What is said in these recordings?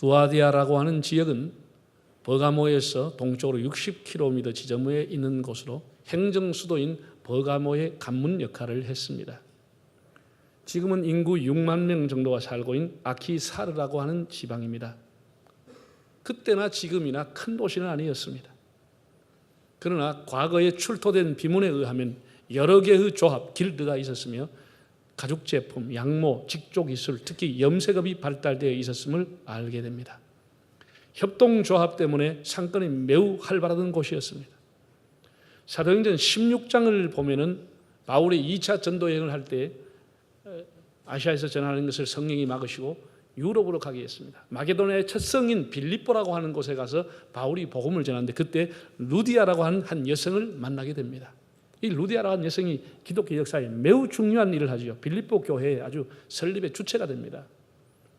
두아디아라고 하는 지역은 버가모에서 동쪽으로 60km 지점에 있는 곳으로 행정 수도인 버가모의 관문 역할을 했습니다. 지금은 인구 6만 명 정도가 살고 있는 아키사르라고 하는 지방입니다. 그때나 지금이나 큰 도시는 아니었습니다. 그러나 과거에 출토된 비문에 의하면 여러 개의 조합, 길드가 있었으며 가죽 제품, 양모, 직조 기술, 특히 염색업이 발달되어 있었음을 알게 됩니다. 협동조합 때문에 상권이 매우 활발하던 곳이었습니다. 사도행전 16장을 보면은 바울이 2차 전도 여행을 할 때 아시아에서 전하는 것을 성령이 막으시고 유럽으로 가게 했습니다. 마게도니아의 첫 성인 빌립보라고 하는 곳에 가서 바울이 복음을 전하는데 그때 루디아라고 하는 한 여성을 만나게 됩니다. 이 루디아라고 하는 여성이 기독교 역사에 매우 중요한 일을 하죠. 빌립보 교회의 아주 설립의 주체가 됩니다.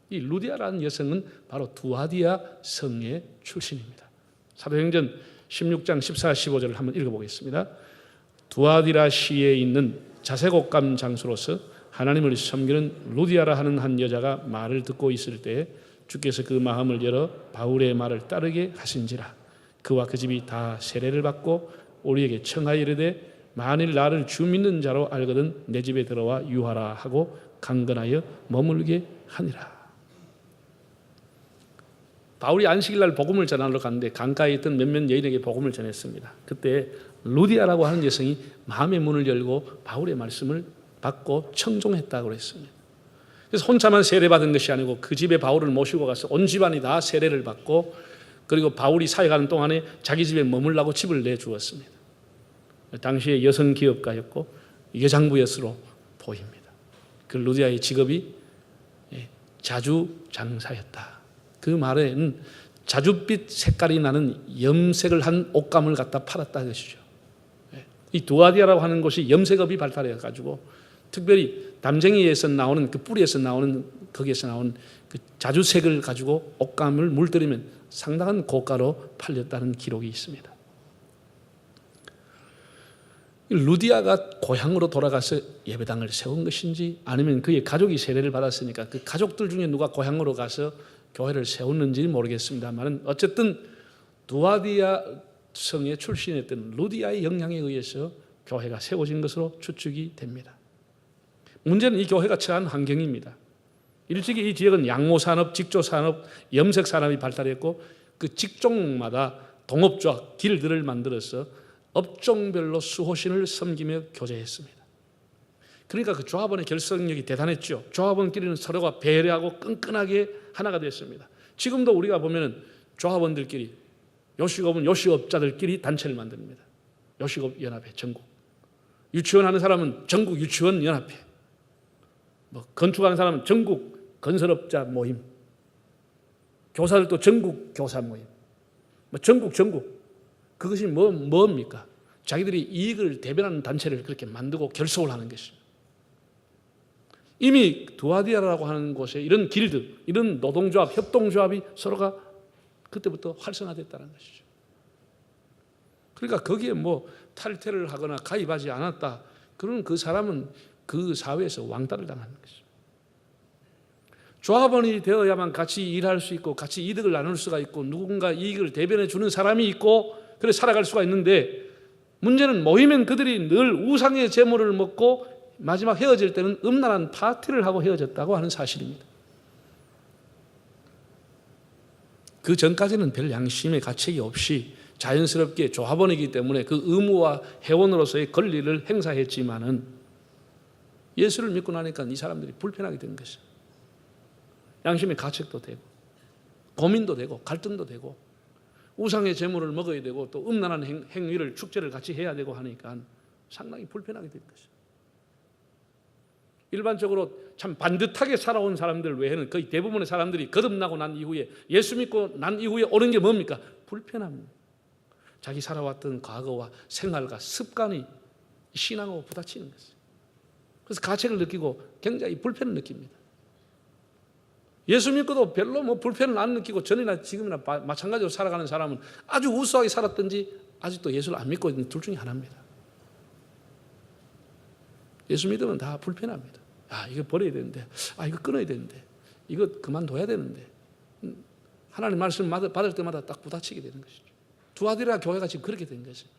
이 루디아라는 여성은 바로 두아디아 성의 출신입니다. 사도행전 16장 14, 15절을 한번 읽어보겠습니다. 두아디라 시에 있는 자색옥감 장수로서 하나님을 섬기는 루디아라 하는 한 여자가 말을 듣고 있을 때 주께서 그 마음을 열어 바울의 말을 따르게 하신지라. 그와 그 집이 다 세례를 받고 우리에게 청하여 이르되 만일 나를 주 믿는 자로 알거든 내 집에 들어와 유하라 하고 강건하여 머물게 하니라. 바울이 안식일날 복음을 전하러 갔는데 강가에 있던 몇몇 여인에게 복음을 전했습니다. 그때 루디아라고 하는 여성이 마음의 문을 열고 바울의 말씀을 받고 청종했다고 그랬습니다. 그래서 혼자만 세례받은 것이 아니고 그 집에 바울을 모시고 가서 온 집안이 다 세례를 받고 그리고 바울이 사역하는 동안에 자기 집에 머물라고 집을 내주었습니다. 당시에 여성 기업가였고 여장부였으로 보입니다. 그 루디아의 직업이 자주장사였다. 그 말에는 자줏빛 색깔이 나는 염색을 한 옷감을 갖다 팔았다 것이죠. 이 두아디아라고 하는 곳이 염색업이 발달해가지고 특별히 담쟁이에서 나오는 그 뿌리에서 나오는 거기에서 나오는 그 자주색을 가지고 옷감을 물들이면 상당한 고가로 팔렸다는 기록이 있습니다. 루디아가 고향으로 돌아가서 예배당을 세운 것인지 아니면 그의 가족이 세례를 받았으니까 그 가족들 중에 누가 고향으로 가서 교회를 세웠는지 모르겠습니다만 어쨌든 두아디아 성의 출신이었던 루디아의 영향에 의해서 교회가 세워진 것으로 추측이 됩니다. 문제는 이 교회가 처한 환경입니다. 일찍이 이 지역은 양모산업, 직조산업, 염색산업이 발달했고 그 직종마다 동업조합, 길들을 만들어서 업종별로 수호신을 섬기며 교제했습니다. 그러니까 그 조합원의 결속력이 대단했죠. 조합원끼리는 서로가 배려하고 끈끈하게 하나가 됐습니다. 지금도 우리가 보면 조합원들끼리 요식업은 요식업자들끼리 단체를 만듭니다. 요식업 연합회 전국. 유치원 하는 사람은 전국 유치원 연합회. 건축하는 사람은 전국 건설업자 모임. 교사들도 전국 교사 모임. 전국. 그것이 뭡니까? 자기들이 이익을 대변하는 단체를 그렇게 만들고 결속을 하는 것입니다. 이미 두아디아라고 하는 곳에 이런 길드, 이런 노동조합, 협동조합이 서로가 그때부터 활성화됐다는 것이죠. 그러니까 거기에 탈퇴를 하거나 가입하지 않았다. 그러면 그 사람은 그 사회에서 왕따를 당하는 것이죠. 조합원이 되어야만 같이 일할 수 있고 같이 이득을 나눌 수가 있고 누군가 이익을 대변해 주는 사람이 있고 그래 살아갈 수가 있는데 문제는 모이면 그들이 늘 우상의 재물을 먹고 마지막 헤어질 때는 음란한 파티를 하고 헤어졌다고 하는 사실입니다. 그 전까지는 별 양심의 가책이 없이 자연스럽게 조합원이기 때문에 그 의무와 회원으로서의 권리를 행사했지만은 예수를 믿고 나니까 이 사람들이 불편하게 된 것이죠. 양심의 가책도 되고 고민도 되고 갈등도 되고 우상의 재물을 먹어야 되고 또 음란한 행위를 축제를 같이 해야 되고 하니까 상당히 불편하게 된 것이죠. 일반적으로 참 반듯하게 살아온 사람들 외에는 거의 대부분의 사람들이 거듭나고 난 이후에 예수 믿고 난 이후에 오는 게 뭡니까? 불편함입니다. 자기 살아왔던 과거와 생활과 습관이 신앙하고 부딪히는 것이죠. 그래서 가책을 느끼고 굉장히 불편을 느낍니다. 예수 믿고도 별로 불편을 안 느끼고 전이나 지금이나 마찬가지로 살아가는 사람은 아주 우수하게 살았든지 아직도 예수를 안 믿고 있는 둘 중에 하나입니다. 예수 믿으면 다 불편합니다. 이거 버려야 되는데, 이거 끊어야 되는데, 이거 그만둬야 되는데, 하나님 말씀 받을 때마다 딱 부딪히게 되는 것이죠. 두아디라 교회가 지금 그렇게 된 것이죠.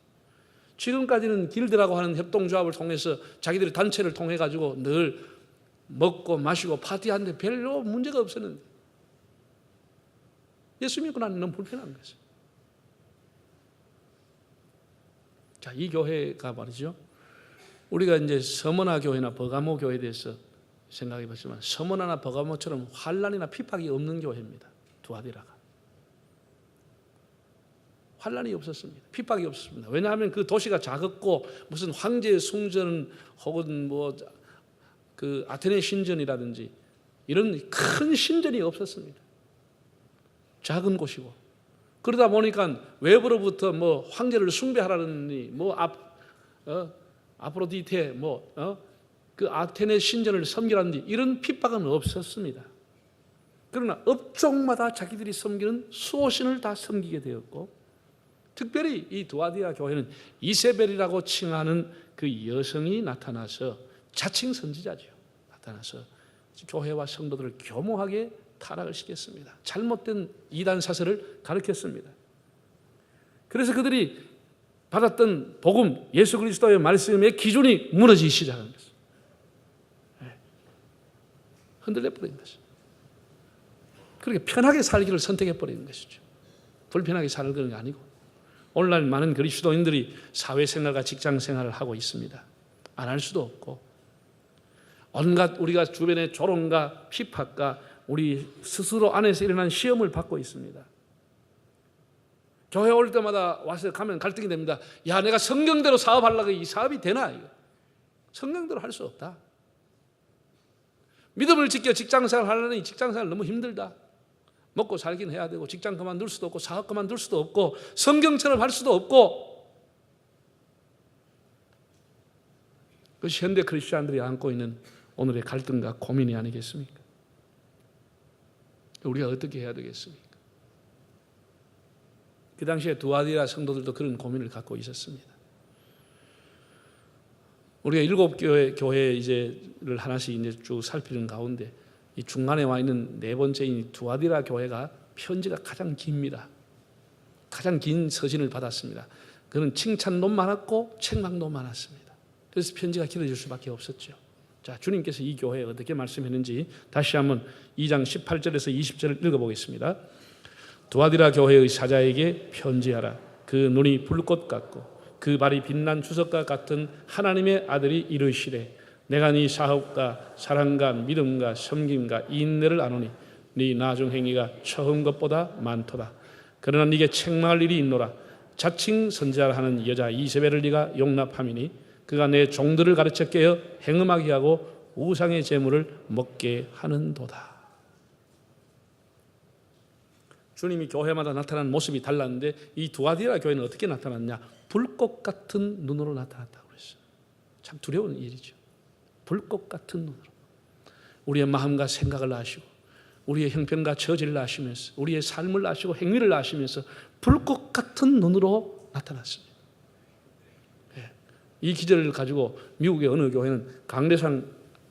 지금까지는 길드라고 하는 협동조합을 통해서 자기들의 단체를 통해 가지고 늘 먹고 마시고 파티하는데 별로 문제가 없었는데 예수 믿고 나는 너무 불편한 것이죠. 자, 이 교회가 말이죠. 우리가 이제 서머나 교회나 버가모 교회에 대해서 생각해 봤지만 서머나나 버가모처럼 환난이나 핍박이 없는 교회입니다. 두아디라가. 환난이 없었습니다. 핍박이 없었습니다. 왜냐하면 그 도시가 작았고 무슨 황제의 숭전 혹은 뭐 그 아테네 신전이라든지 이런 큰 신전이 없었습니다. 작은 곳이고 그러다 보니까 외부로부터 뭐 황제를 숭배하라느니 뭐 아프로디테 그 아테네 신전을 섬기라든지 이런 핍박은 없었습니다. 그러나 업종마다 자기들이 섬기는 수호신을 다 섬기게 되었고 특별히 이 두아디라 교회는 이세벨이라고 칭하는 그 여성이 나타나서 자칭 선지자죠. 나타나서 교회와 성도들을 교모하게 타락을 시켰습니다. 잘못된 이단 사설을 가르쳤습니다. 그래서 그들이 받았던 복음, 예수 그리스도의 말씀의 기준이 무너지기 시작한 것입니다. 흔들려 버린 것이죠. 그렇게 편하게 살기를 선택해 버리는 것이죠. 불편하게 살는 게 아니고 오늘날 많은 그리스도인들이 사회생활과 직장생활을 하고 있습니다. 안 할 수도 없고 온갖 우리가 주변의 조롱과 핍박과 우리 스스로 안에서 일어난 시험을 받고 있습니다. 교회 올 때마다 와서 가면 갈등이 됩니다. 야, 내가 성경대로 사업하려고 이 사업이 되나? 이거. 성경대로 할 수 없다. 믿음을 지켜 직장생활 하려니 직장생활 너무 힘들다. 먹고 살긴 해야 되고 직장 그만둘 수도 없고 사업 그만둘 수도 없고 성경처럼 할 수도 없고 그것이 현대 크리스천들이 안고 있는 오늘의 갈등과 고민이 아니겠습니까? 우리가 어떻게 해야 되겠습니까? 그 당시에 두아디라 성도들도 그런 고민을 갖고 있었습니다. 우리가 7교회 이제를 하나씩 이제 쭉 살피는 가운데 이 중간에 와 있는 네 번째인 두아디라 교회가 편지가 가장 깁니다. 가장 긴 서신을 받았습니다. 그는 칭찬도 많았고 책망도 많았습니다. 그래서 편지가 길어질 수밖에 없었죠. 자, 주님께서 이 교회에 어떻게 말씀했는지 다시 한번 2장 18절에서 20절을 읽어보겠습니다. 두아디라 교회의 사자에게 편지하라. 그 눈이 불꽃 같고 그 발이 빛난 주석과 같은 하나님의 아들이 이르시되 내가 네 사업과 사랑과 믿음과 섬김과 인내를 아노니 네 나중 행위가 처음 것보다 많도다. 그러나 네게 책망할 일이 있노라. 자칭 선지자라 하는 여자 이세벨을 네가 용납함이니 그가 내 종들을 가르쳐 깨어 행음하게 하고 우상의 제물을 먹게 하는도다. 주님이 교회마다 나타난 모습이 달랐는데 이 두아디라 교회는 어떻게 나타났냐? 불꽃 같은 눈으로 나타났다고 그랬어요. 참 두려운 일이죠. 불꽃 같은 눈으로 우리의 마음과 생각을 아시고 우리의 형편과 처지를 아시면서 우리의 삶을 아시고 행위를 아시면서 불꽃 같은 눈으로 나타났습니다. 이 기절을 가지고 미국의 어느 교회는 강대상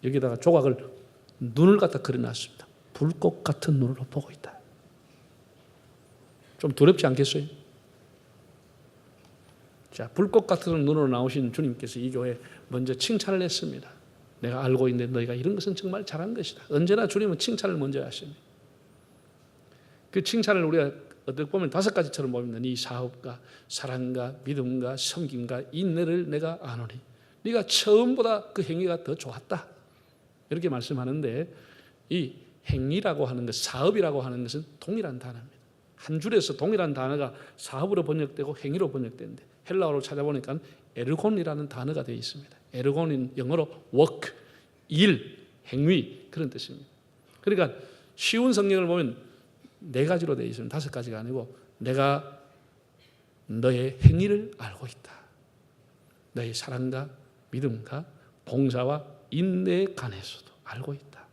여기다가 조각을 눈을 갖다 그려놨습니다. 불꽃 같은 눈으로 보고 있다. 좀 두렵지 않겠어요? 자, 불꽃 같은 눈으로 나오신 주님께서 이 교회에 먼저 칭찬을 했습니다. 내가 알고 있는데 너희가 이런 것은 정말 잘한 것이다. 언제나 주님은 칭찬을 먼저 하십니다. 그 칭찬을 우리가 어떻게 보면 5가지처럼 보면 네 사업과 사랑과 믿음과 섬김과 인내를 내가 아노니 네가 처음보다 그 행위가 더 좋았다. 이렇게 말씀하는데 이 행위라고 하는 것, 사업이라고 하는 것은 동일한 단어입니다. 한 줄에서 동일한 단어가 사업으로 번역되고 행위로 번역되는데 헬라어로 찾아보니까 에르곤이라는 단어가 되어 있습니다. 에르곤은 영어로 work, 일, 행위 그런 뜻입니다. 그러니까 쉬운 성경을 보면 4가지로 되어 있습니다. 5가지가 아니고 내가 너의 행위를 알고 있다. 너의 사랑과 믿음과 봉사와 인내에 관해서도 알고 있다.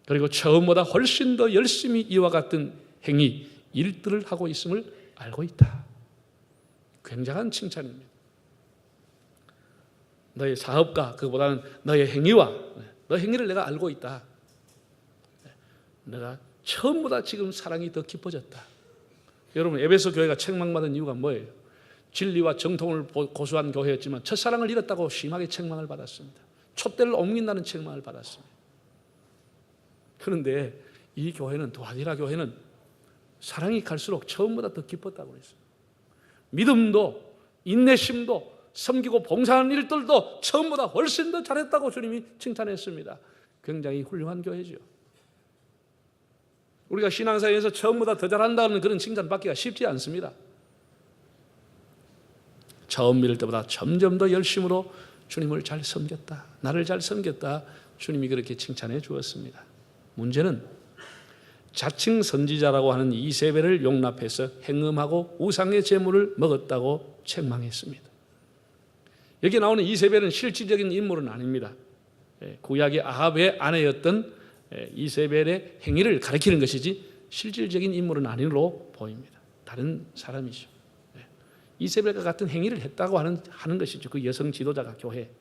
그리고 처음보다 훨씬 더 열심히 이와 같은 행위, 일들을 하고 있음을 알고 있다. 굉장한 칭찬입니다. 너의 사업과 그보다는 너의 행위와 너 행위를 내가 알고 있다. 내가 처음보다 지금 사랑이 더 깊어졌다. 여러분, 에베소 교회가 책망받은 이유가 뭐예요? 진리와 정통을 고수한 교회였지만 첫사랑을 잃었다고 심하게 책망을 받았습니다. 촛대를 옮긴다는 책망을 받았습니다. 그런데 이 교회는, 두아디라 교회는 사랑이 갈수록 처음보다 더 깊었다고 그랬어요. 믿음도 인내심도 섬기고 봉사하는 일들도 처음보다 훨씬 더 잘했다고 주님이 칭찬했습니다. 굉장히 훌륭한 교회죠. 우리가 신앙사에서 처음보다 더 잘한다는 그런 칭찬 받기가 쉽지 않습니다. 처음 믿을 때보다 점점 더 열심으로 주님을 잘 섬겼다, 나를 잘 섬겼다, 주님이 그렇게 칭찬해 주었습니다. 문제는 자칭 선지자라고 하는 이세벨을 용납해서 행음하고 우상의 제물을 먹었다고 책망했습니다. 여기 나오는 이세벨은 실질적인 인물은 아닙니다. 구약의 아합의 아내였던 이세벨의 행위를 가리키는 것이지 실질적인 인물은 아니로 보입니다. 다른 사람이죠. 이세벨과 같은 행위를 했다고 하는 것이죠. 그 여성 지도자가 교회.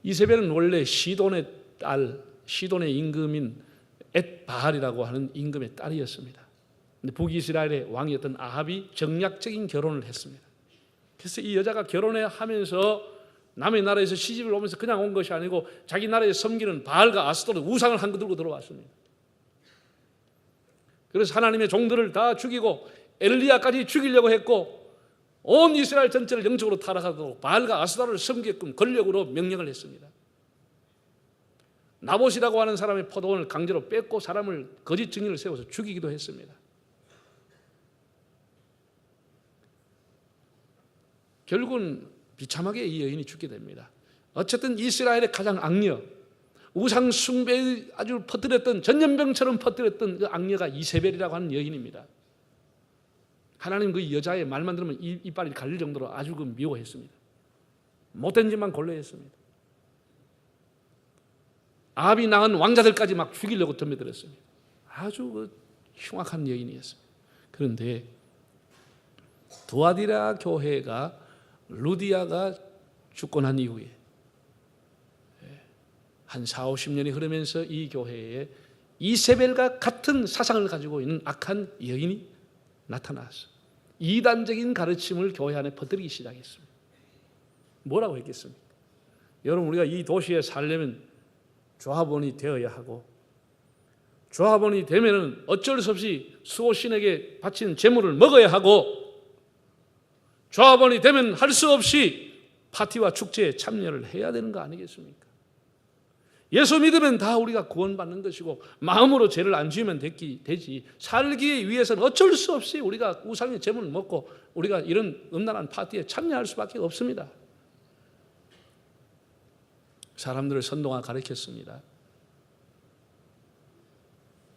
이세벨은 원래 시돈의 딸, 시돈의 임금인 엣바알이라고 하는 임금의 딸이었습니다. 근데 북이스라엘의 왕이었던 아합이 정략적인 결혼을 했습니다. 그래서 이 여자가 결혼해 하면서 남의 나라에서 시집을 오면서 그냥 온 것이 아니고 자기 나라에 섬기는 바알과 아스토르 우상을 한 거 들고 들어왔습니다. 그래서 하나님의 종들을 다 죽이고 엘리야까지 죽이려고 했고 온 이스라엘 전체를 영적으로 타락하도록 바알과 아스토르를 섬기게끔 권력으로 명령을 했습니다. 나봇이라고 하는 사람의 포도원을 강제로 뺏고 사람을 거짓 증인을 세워서 죽이기도 했습니다. 결국은 비참하게 이 여인이 죽게 됩니다. 어쨌든 이스라엘의 가장 악녀, 우상 숭배의 아주 퍼뜨렸던, 전염병처럼 퍼뜨렸던 그 악녀가 이세벨이라고 하는 여인입니다. 하나님 그 여자의 말만 들으면 이빨이 갈릴 정도로 아주 그 미워했습니다. 못된 짓만 골라했습니다. 아합이 낳은 왕자들까지 막 죽이려고 덤벼들었습니다. 아주 그 흉악한 여인이었습니다. 그런데 두아디라 교회가 루디아가 죽고 난 이후에 한 40-50년이 흐르면서 이 교회에 이세벨과 같은 사상을 가지고 있는 악한 여인이 나타났어요. 이단적인 가르침을 교회 안에 퍼뜨리기 시작했습니다. 뭐라고 했겠습니까? 여러분, 우리가 이 도시에 살려면 조합원이 되어야 하고, 조합원이 되면은 어쩔 수 없이 수호신에게 바친 제물을 먹어야 하고, 조합원이 되면 할 수 없이 파티와 축제에 참여를 해야 되는 거 아니겠습니까? 예수 믿으면 다 우리가 구원받는 것이고 마음으로 죄를 안 지으면 되지, 살기 위해서는 어쩔 수 없이 우리가 우상의 제물을 먹고 우리가 이런 음란한 파티에 참여할 수밖에 없습니다. 사람들을 선동하 가르쳤습니다.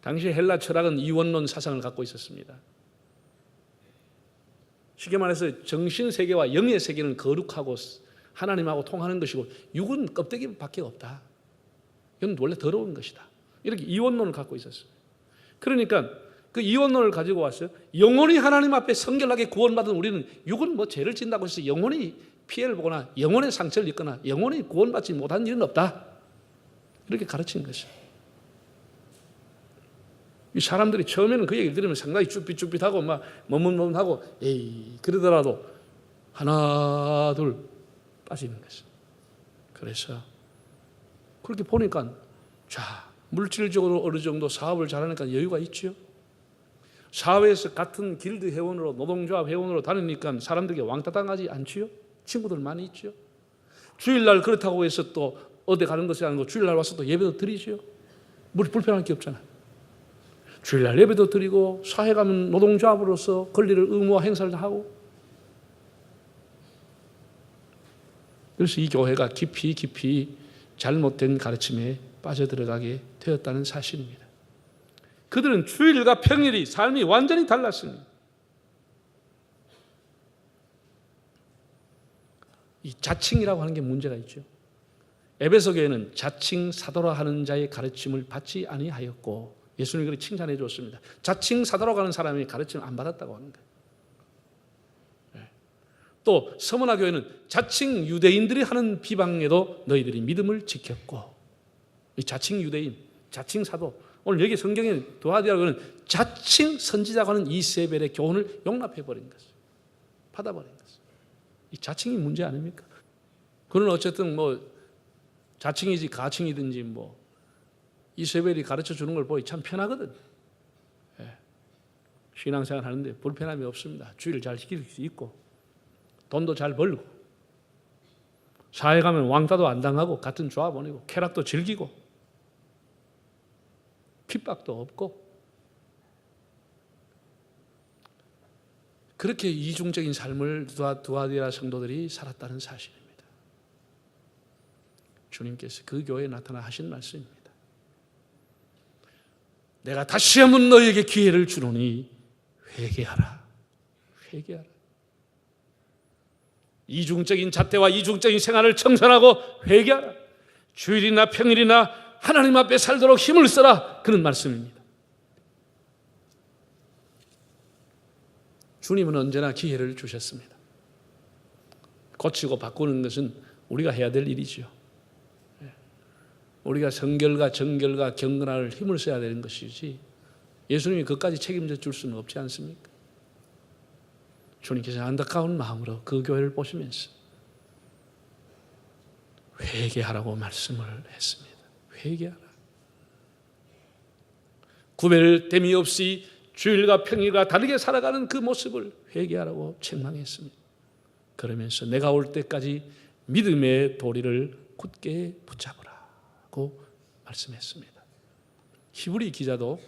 당시 헬라 철학은 이원론 사상을 갖고 있었습니다. 쉽게 말해서 정신세계와 영의 세계는 거룩하고 하나님하고 통하는 것이고 육은 껍데기밖에 없다. 이건 원래 더러운 것이다. 이렇게 이원론을 갖고 있었어요. 그러니까 그 이원론을 가지고 왔어요. 영원히 하나님 앞에 성결하게 구원받은 우리는 육은 뭐 죄를 짓는다고 해서 영원히 피해를 보거나 영원의 상처를 입거나 영원히 구원받지 못한 일은 없다. 이렇게 가르친 것이죠. 이 사람들이 처음에는 그 얘기를 들으면 상당히 쭈삣쭈삣하고 막 머뭇머뭇하고 에이 그러더라도 하나 둘 빠지는 것이죠. 그래서 그렇게 보니까 자 물질적으로 어느 정도 사업을 잘하니까 여유가 있죠. 사회에서 같은 길드 회원으로 노동조합 회원으로 다니니까 사람들에게 왕따당하지 않지요. 친구들 많이 있죠. 주일날 그렇다고 해서 또 어디 가는 것이 아니고 주일날 와서 또 예배도 드리죠. 뭐 불편할 게 없잖아요. 주일날 예배도 드리고 사회 가면 노동조합으로서 권리를 의무화 행사를 하고. 그래서 이 교회가 깊이 잘못된 가르침에 빠져들어가게 되었다는 사실입니다. 그들은 주일과 평일이 삶이 완전히 달랐습니다. 이 자칭이라고 하는 게 문제가 있죠. 에베소 교회는 자칭 사도라 하는 자의 가르침을 받지 아니하였고 예수님이 그렇게 칭찬해 줬습니다. 자칭 사도라고 하는 사람이 가르침을 안 받았다고 하는 거예요. 또 서머나 교회는 자칭 유대인들이 하는 비방에도 너희들이 믿음을 지켰고 이 자칭 유대인, 자칭 사도 오늘 여기 성경에 두아디아라고는 자칭 선지자가 하는 이세벨의 교훈을 용납해버린 것이죠. 받아버린 것이죠. 이 자칭이 문제 아닙니까? 그는 어쨌든 뭐 자칭이지 가칭이든지 뭐 이세벨이 가르쳐 주는 걸 보기 참 편하거든. 예. 신앙생활 하는데 불편함이 없습니다. 주의를 잘 지킬 수 있고 돈도 잘 벌고 사회 가면 왕따도 안 당하고 같은 조합 보내고 쾌락도 즐기고 핍박도 없고 그렇게 이중적인 삶을 두아디라 성도들이 살았다는 사실입니다. 주님께서 그 교회에 나타나 하신 말씀입니다. 내가 다시 한번 너에게 기회를 주노니 회개하라. 회개하라. 이중적인 잣대와 이중적인 생활을 청산하고 회개하라. 주일이나 평일이나 하나님 앞에 살도록 힘을 써라. 그런 말씀입니다. 주님은 언제나 기회를 주셨습니다. 고치고 바꾸는 것은 우리가 해야 될 일이죠. 우리가 성결과 정결과 경건할 힘을 써야 되는 것이지 예수님이 그것까지 책임져 줄 수는 없지 않습니까? 주님께서 안타까운 마음으로 그 교회를 보시면서 회개하라고 말씀을 했습니다. 회개하라. 구별됨이 없이 주일과 평일과 다르게 살아가는 그 모습을 회개하라고 책망했습니다. 그러면서 내가 올 때까지 믿음의 도리를 굳게 붙잡으라고 말씀했습니다. 히브리 기자도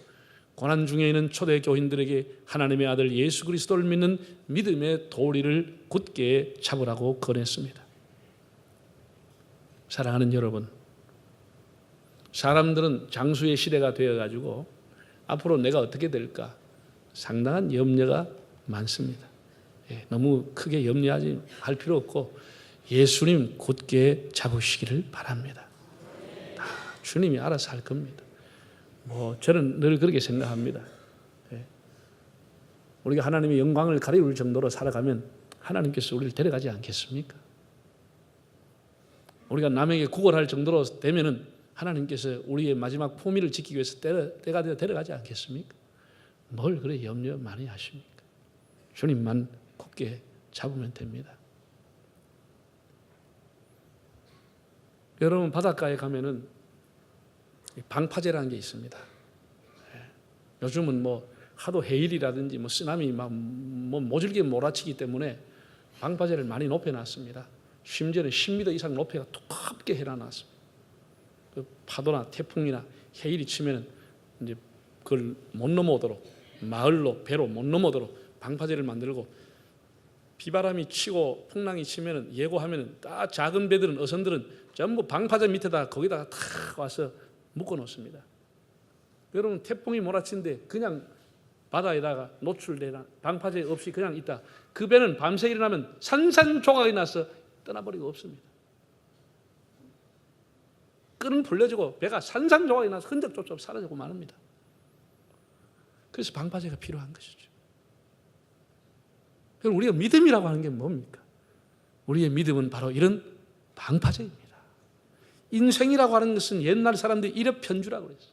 고난 중에 있는 초대 교인들에게 하나님의 아들 예수 그리스도를 믿는 믿음의 도리를 굳게 잡으라고 권했습니다. 사랑하는 여러분, 사람들은 장수의 시대가 되어가지고 앞으로 내가 어떻게 될까 상당한 염려가 많습니다. 너무 크게 염려하지 할 필요 없고 예수님 굳게 잡으시기를 바랍니다. 주님이 알아서 할 겁니다. 저는 늘 그렇게 생각합니다. 우리가 하나님의 영광을 가리울 정도로 살아가면 하나님께서 우리를 데려가지 않겠습니까? 우리가 남에게 구걸할 정도로 되면은 하나님께서 우리의 마지막 품위를 지키기 위해서 때가 되어 데려가지 않겠습니까? 뭘 그래 염려 많이 하십니까? 주님만 굳게 잡으면 됩니다. 여러분 바닷가에 가면은 방파제라는 게 있습니다. 요즘은 하도 해일이라든지 쓰나미 모질게 몰아치기 때문에 방파제를 많이 높여놨습니다. 심지어는 10m 이상 높이가 두껍게 해놔놨습니다. 그 파도나 태풍이나 해일이 치면은 이제 그걸 못 넘어오도록 마을로 배로 못 넘어오도록 방파제를 만들고 비바람이 치고 풍랑이 치면은 예고하면은 딱 작은 배들은 어선들은 전부 방파제 밑에다 거기다가 탁 와서 묶어 놓습니다. 여러분 태풍이 몰아치는데 그냥 바다에다가 노출되나 방파제 없이 그냥 있다. 그 배는 밤새 일어나면 산산조각이 나서 떠나버리고 없습니다. 끈은 풀려지고 배가 산산조각이 나서 흔적조차 사라지고 마릅니다. 그래서 방파제가 필요한 것이죠. 그럼 우리가 믿음이라고 하는 게 뭡니까? 우리의 믿음은 바로 이런 방파제입니다. 인생이라고 하는 것은 옛날 사람들이 일엽편주라고 그랬어요.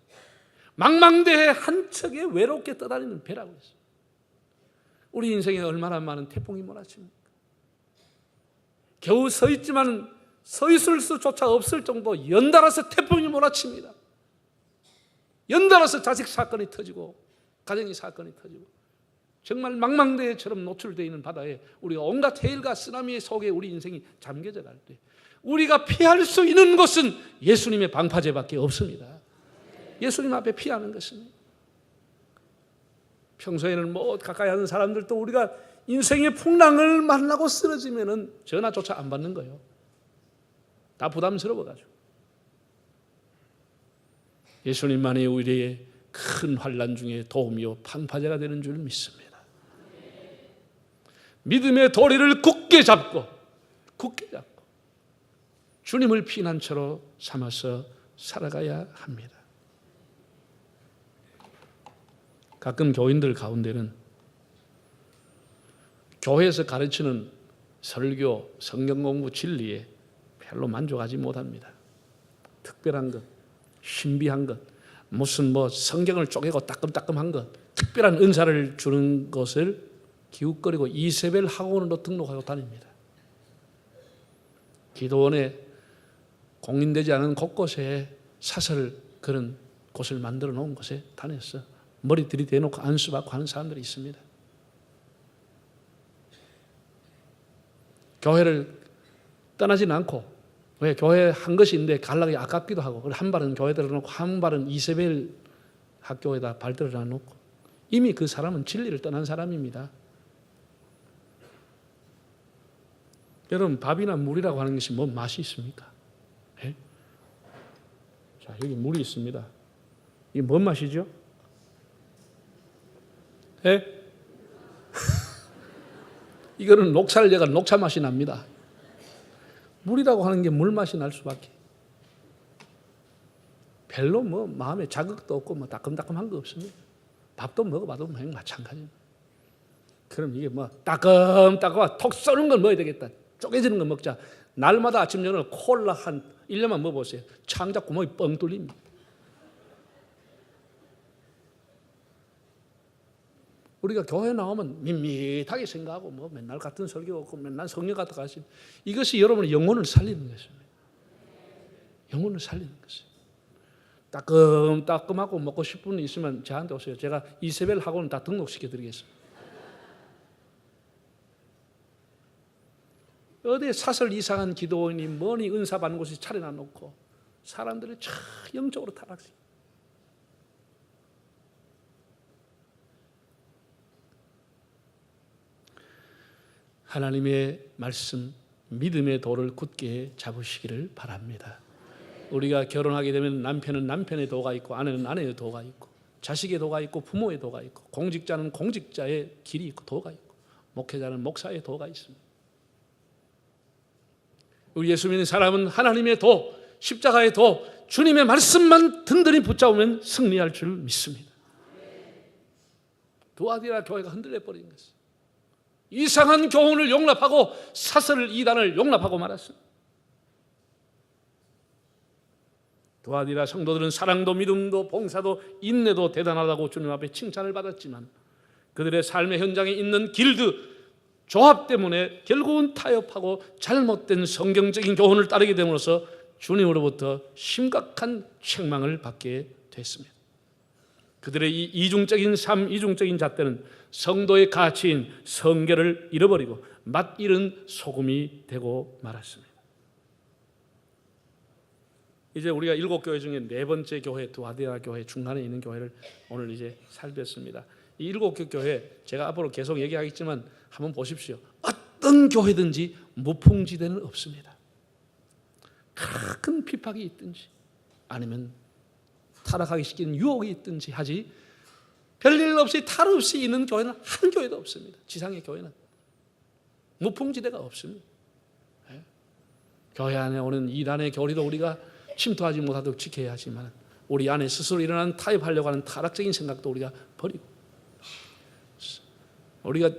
망망대해 한 척에 외롭게 떠다니는 배라고 했어요. 우리 인생에 얼마나 많은 태풍이 몰아칩니까? 겨우 서 있지만 서 있을 수조차 없을 정도 연달아서 태풍이 몰아칩니다. 연달아서 자식 사건이 터지고 가정의 사건이 터지고 정말 망망대해처럼 노출되어 있는 바다에 우리가 온갖 해일과 쓰나미 속에 우리 인생이 잠겨져 갈 때 우리가 피할 수 있는 것은 예수님의 방파제밖에 없습니다. 예수님 앞에 피하는 것입니다. 평소에는 가까이 하는 사람들도 우리가 인생의 풍랑을 만나고 쓰러지면은 전화조차 안 받는 거예요. 다 부담스러워가지고. 예수님만이 우리의 큰 환난 중에 도움이요 방파제가 되는 줄 믿습니다. 믿음의 도리를 굳게 잡고 주님을 피난처로 삼아서 살아가야 합니다. 가끔 교인들 가운데는 교회에서 가르치는 설교, 성경 공부, 진리에 별로 만족하지 못합니다. 특별한 것, 신비한 것, 무슨 뭐 성경을 쪼개고 따끔따끔한 것, 특별한 은사를 주는 것을 기웃거리고 이세벨 학원으로 등록하고 다닙니다. 기도원에 공인되지 않은 곳곳에 사설 그런 곳을 만들어 놓은 곳에 다녔어. 머리들이 대놓고 안수받고 하는 사람들이 있습니다. 교회를 떠나지는 않고, 왜 교회 한 것이 있는데 갈라기 아깝기도 하고, 한 발은 교회 들어놓고 한 발은 이세벨 학교에다 발들어 놓고, 이미 그 사람은 진리를 떠난 사람입니다. 여러분, 밥이나 물이라고 하는 것이 뭐 맛이 있습니까? 예? 자, 여기 물이 있습니다. 이게 뭔 맛이죠? 예? 이거는 녹차를 내가 녹차 맛이 납니다. 물이라고 하는 게 물 맛이 날 수밖에. 별로 뭐 마음에 자극도 없고 뭐 따끔따끔한 거 없습니다. 밥도 먹어봐도 뭐 마찬가지입니다. 그럼 이게 뭐 따끔따끔 톡 쏘는 걸 먹어야 되겠다. 쪼개지는 거 먹자. 날마다 아침 저녁 콜라 한 1년만 먹어보세요. 창자 구멍이 뻥 뚫립니다. 우리가 교회 나오면 밋밋하게 생각하고 뭐 맨날 같은 설교 없고 맨날 성령 같은 가시, 이것이 여러분의 영혼을 살리는 것입니다. 영혼을 살리는 것입니다. 따끔따끔하고 먹고 싶은 분 있으면 저한테 오세요. 제가 이세벨 학원 다 등록시켜 드리겠습니다. 어디에 사설 이상한 기도원이 뭐니 은사 받는 곳이 차려놔 놓고 사람들이 참 영적으로 타락해요. 하나님의 말씀, 믿음의 도를 굳게 잡으시기를 바랍니다. 우리가 결혼하게 되면 남편은 남편의 도가 있고 아내는 아내의 도가 있고 자식의 도가 있고 부모의 도가 있고 공직자는 공직자의 길이 있고 도가 있고 목회자는 목사의 도가 있습니다. 우리 예수 믿는 사람은 하나님의 도, 십자가의 도, 주님의 말씀만 든든히 붙잡으면 승리할 줄 믿습니다. 두아디라 교회가 흔들려 버린 것입니다. 이상한 교훈을 용납하고 사설 이단을 용납하고 말았습니다. 두아디라 성도들은 사랑도 믿음도 봉사도 인내도 대단하다고 주님 앞에 칭찬을 받았지만 그들의 삶의 현장에 있는 길드 조합 때문에 결국은 타협하고 잘못된 성경적인 교훈을 따르게 됨으로써 주님으로부터 심각한 책망을 받게 됐습니다. 그들의 이 이중적인 삶, 이중적인 잣대는 성도의 가치인 성결을 잃어버리고 맛있는 소금이 되고 말았습니다. 이제 우리가 7교회 중에 4번째 교회, 두아디라 교회 중간에 있는 교회를 오늘 이제 살폈습니다. 이 7개 교회 제가 앞으로 계속 얘기하겠지만 한번 보십시오. 어떤 교회든지 무풍지대는 없습니다. 큰 핍박이 있든지 아니면 타락하기 시키는 유혹이 있든지 하지 별일 없이 탈 없이 있는 교회는 한 교회도 없습니다. 지상의 교회는 무풍지대가 없습니다. 교회 안에 오는 이단의 교리도 우리가 침투하지 못하도록 지켜야 하지만 우리 안에 스스로 일어나는 타협하려고 하는 타락적인 생각도 우리가 버리고 우리가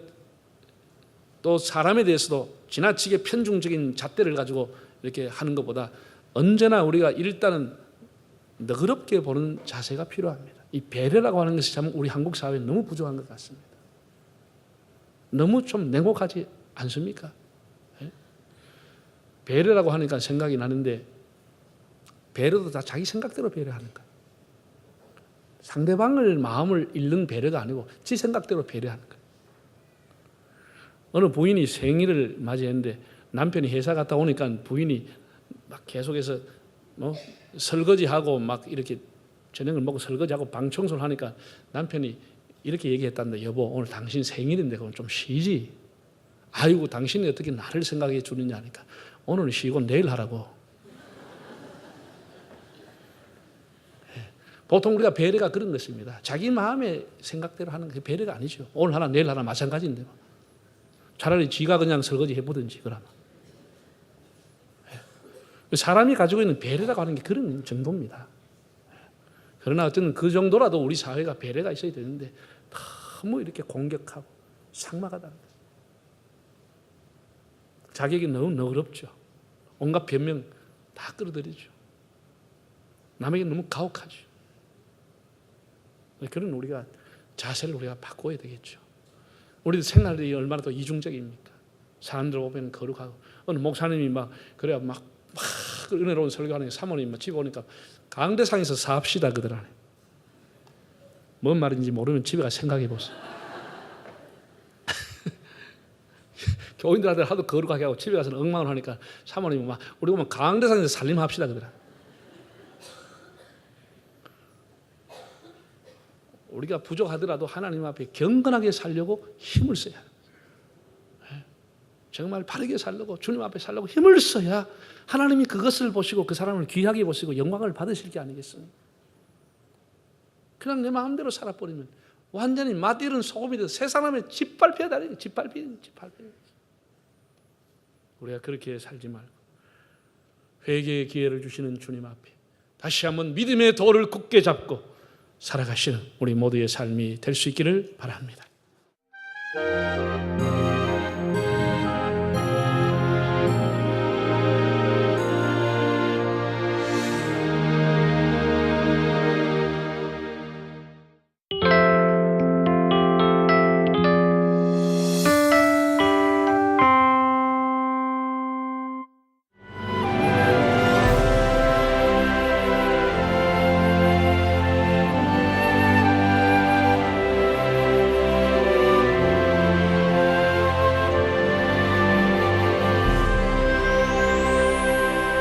또 사람에 대해서도 지나치게 편중적인 잣대를 가지고 이렇게 하는 것보다 언제나 우리가 일단은 너그럽게 보는 자세가 필요합니다. 이 배려라고 하는 것이 참 우리 한국 사회에 너무 부족한 것 같습니다. 너무 좀 냉혹하지 않습니까? 배려라고 하니까 생각이 나는데 배려도 다 자기 생각대로 배려하는 거예요. 상대방을 마음을 잃는 배려가 아니고 지 생각대로 배려하는 거예요. 어느 부인이 생일을 맞이했는데 남편이 회사 갔다 오니까 부인이 막 계속해서 설거지하고 막 이렇게 저녁을 먹고 설거지하고 방 청소를 하니까 남편이 이렇게 얘기했단다. 여보, 오늘 당신 생일인데 그럼 좀 쉬지. 아이고, 당신이 어떻게 나를 생각해 주느냐 하니까 오늘은 쉬고 내일 하라고. 보통 우리가 배려가 그런 것입니다. 자기 마음의 생각대로 하는 게 배려가 아니죠. 오늘 하나 내일 하나 마찬가지인데 차라리 지가 그냥 설거지 해보든지 그러면. 사람이 가지고 있는 배려라고 하는 게 그런 정도입니다. 그러나 어쨌든 그 정도라도 우리 사회가 배려가 있어야 되는데 너무 이렇게 공격하고 삭막하다는 거예요. 자기에게 너무 너그럽죠. 온갖 변명 다 끌어들이죠. 남에게 너무 가혹하죠. 그런 우리가 자세를 우리가 바꿔야 되겠죠. 우리도 생활이 얼마나 더 이중적입니까? 사람들 보면 거룩하고 어느 목사님이 막 그래야 막 은혜로운 설교하는 사모님 막 집에 오니까 강대상에서 사합시다 그러더라네. 뭔 말인지 모르면 집에 가서 생각해 보세요. 교인들 아들 하도 거룩하게 하고 집에 가서는 엉망을 하니까 사모님이 막 우리 보면 강대상에서 살림합시다 그러더라. 우리가 부족하더라도 하나님 앞에 경건하게 살려고 힘을 써야 해요. 정말 바르게 살려고 주님 앞에 살려고 힘을 써야 하나님이 그것을 보시고 그 사람을 귀하게 보시고 영광을 받으실 게 아니겠습니까? 그냥 내 마음대로 살아버리면 완전히 맛들은 소금이 돼서 세 사람의 짓밟혀야 다니는 짓밟혀. 우리가 그렇게 살지 말고 회개의 기회를 주시는 주님 앞에 다시 한번 믿음의 도를 굳게 잡고 살아가시는 우리 모두의 삶이 될 수 있기를 바랍니다.